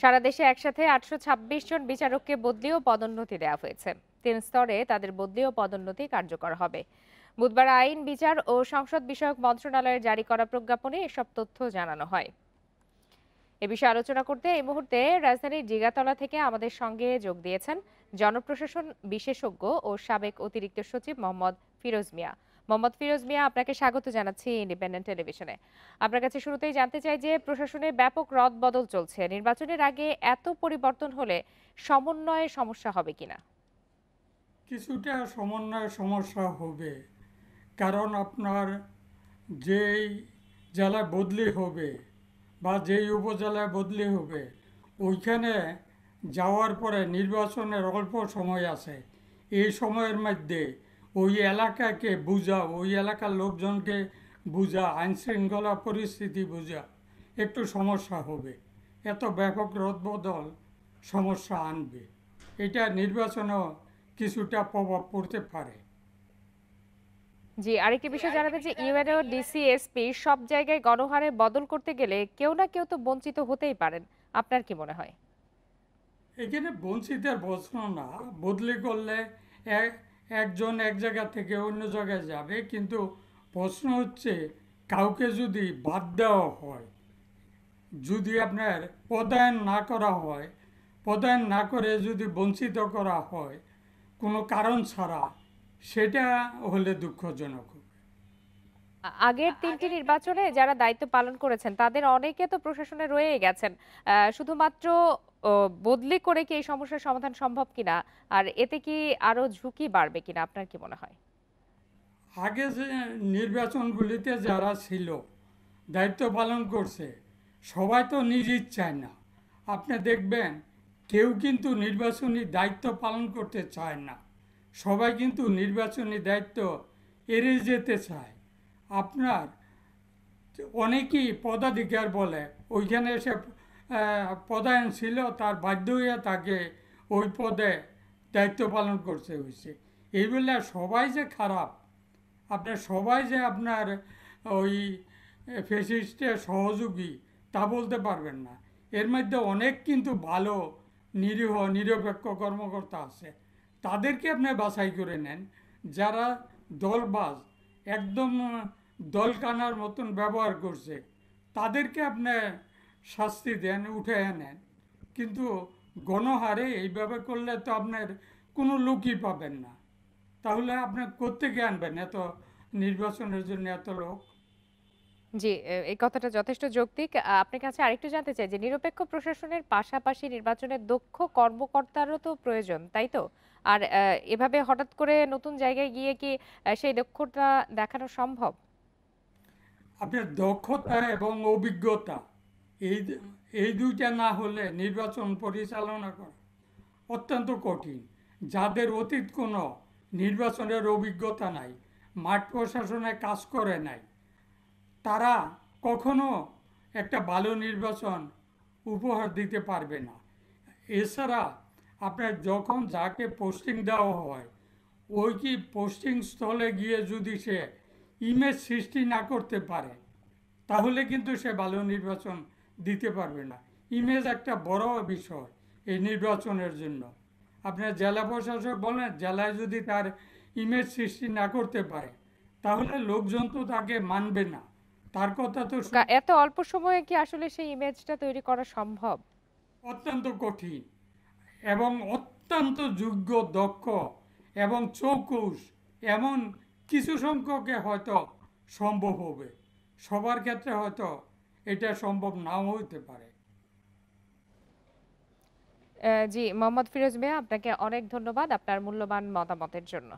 সারা দেশে একসাথে ৮২৬ জন বিচারককে বদলি ও পদোন্নতি দেওয়া হয়েছে। ৩ স্তরে তাদের বদলি ও পদোন্নতি কার্যকর হবে। বুধবার আইন, বিচার ও সংসদ বিষয়ক মন্ত্রণালয়ের জারি করা প্রজ্ঞাপনে এসব তথ্য জানানো হয়। এ বিষয়ে আলোচনা করতে এই মুহূর্তে রাজধানীর জিগাতলা থেকে আমাদের সঙ্গে যোগ দিয়েছেন জনপ্রশাসন বিশেষজ্ঞ ও সাবেক অতিরিক্ত সচিব মোহাম্মদ ফিরোজ মিয়া। মোহাম্মদ ফিরোজ মিয়া, আপনাকে স্বাগত জানাচ্ছি ইন্ডিপেন্ডেন্ট টেলিভিশনে। আপনার কাছে শুরুতেই জানতে চাই যে প্রশাসনে ব্যাপক রদবদল চলছে, নির্বাচনের আগে এত পরিবর্তন হলে সমন্বয়ে সমস্যা হবে কিনা? কিছুটা সমন্বয় সমস্যা হবে। কারণ আপনার যেই জেলায় বদলি হবে বা যেই উপজেলায় বদলি হবে, ওইখানে যাওয়ার পরে নির্বাচনের অল্প সময় আছে। এই সময়ের মধ্যে ওই এলাকাকে বোঝা, ওই এলাকার লোকজনকে বোঝা, আইনশৃঙ্খলা পরিস্থিতি বোঝা একটু সমস্যা হবে। এত ব্যাপক রদবদল সমস্যা আনবে। এটা নির্বাচনেও কিছুটা প্রভাব পড়তে পারে। জি, আরেকটি বিষয় জানাতে যে ইউএনও, ডিসি, এসপি সব জায়গায় গণহারে বদল করতে গেলে কেউ না কেউ তো বঞ্চিত হতেই পারেন। আপনার কি মনে হয়? এখানে বঞ্চিতের প্রশ্ন না। বদলি করলে এক- একজন এক জায়গা থেকে অন্য জায়গায় যাবে, কিন্তু প্রশ্ন হচ্ছে কাউকে যদি বাদ দেওয়া হয়, যদি আপনার পদায়ন না করা হয়, পদায়ন না করে যদি বঞ্চিত করা হয় কোনো কারণ ছাড়া, সেটা হলে দুঃখজনক হবে। আগের ৩টি নির্বাচনে যারা দায়িত্ব পালন করেছেন তাদের অনেকে তো প্রশাসনে রয়ে গেছেন। শুধুমাত্র বদলি করে কি এই সমস্যার সমাধান সম্ভব কিনা, আর এতে কি আরো ঝুঁকি বাড়বে কিনা, আপনার কি মনে হয়? আগে যে নির্বাচনগুলিতে যারা ছিল, দায়িত্ব পালন করছে, সবাই তো নিজ ইচ্ছায় না। আপনি দেখবেন কেউ কিন্তু নির্বাচনী দায়িত্ব পালন করতে চায় না। সবাই কিন্তু নির্বাচনী দায়িত্ব এড়িয়ে যেতে চায়। আপনার অনেকেই পদাধিকার বলে ওইখানে এসে পদায়ন ছিল, তার বাধ্য হয়ে তাকে ওই পদে দায়িত্ব পালন করতে হয়েছে। এই বলে সবাই যে খারাপ, আপনার সবাই যে আপনার ওই ফেসিস্টের সহযোগী, তা বলতে পারবেন না। এর মধ্যে অনেক কিন্তু ভালো নিরীহ নিরপেক্ষ কর্মকর্তা আছে। তাদেরকে আপনি বাছাই করে নেন। যারা দলবাজ, একদম দলকানার মতন ব্যবহার করছে, তাদেরকে আপনি শাস্তি দেন, উঠে নেন। কিন্তু গণহারে এইভাবে করলে তো আপনার কোনো লোকই পাবেন না। তাহলে আপনি কোত্থেকে আনবেন এত নির্বাচনের জন্য এত লোক? জি, এই কথাটা যথেষ্ট যৌক্তিক। আপনার কাছে আরেকটু জানতে চাই যে নিরপেক্ষ প্রশাসনের পাশাপাশি নির্বাচনের দক্ষ কর্মকর্তারও তো প্রয়োজন, তাই তো? আর এভাবে হঠাৎ করে নতুন জায়গায় গিয়ে কি সেই দক্ষতা দেখানো সম্ভব? আপনার দক্ষতা এবং অভিজ্ঞতা, এই এই দুইটা না হলে নির্বাচন পরিচালনা করা অত্যন্ত কঠিন। যাদের অতীত কোনো নির্বাচনের অভিজ্ঞতা নাই, মাঠ প্রশাসনে কাজ করে নাই, তারা কখনো একটা ভালো নির্বাচন উপহার দিতে পারবে না। এছাড়া আপনার যখন যাকে পোস্টিং দেওয়া হয়, ওই কি পোস্টিং স্থলে গিয়ে যদি সে ইমেজ সৃষ্টি না করতে পারে, তাহলে কিন্তু সে ভালো নির্বাচন দিতে পারবে না। ইমেজ একটা বড় বিষয় এই নির্বাচনের জন্য। আপনার জেলা প্রশাসক বলেন, জেলায় যদি তার ইমেজ সৃষ্টি না করতে পারে, তাহলে লোকজন তো তাকে মানবে না। তার কথা তো এত অল্প সময়ে কি আসলে সেই ইমেজটা তৈরি করা সম্ভব? অত্যন্ত কঠিন এবং অত্যন্ত যোগ্য, দক্ষ এবং চৌকুষ এমন কিছু সংখ্যকে হয়তো সম্ভব হবে। সবার ক্ষেত্রে হয়তো এটা সম্ভব নাও হইতে পারে। জি, মোহাম্মদ ফিরোজ মিয়া, আপনাকে অনেক ধন্যবাদ আপনার মূল্যবান মতামতের জন্য।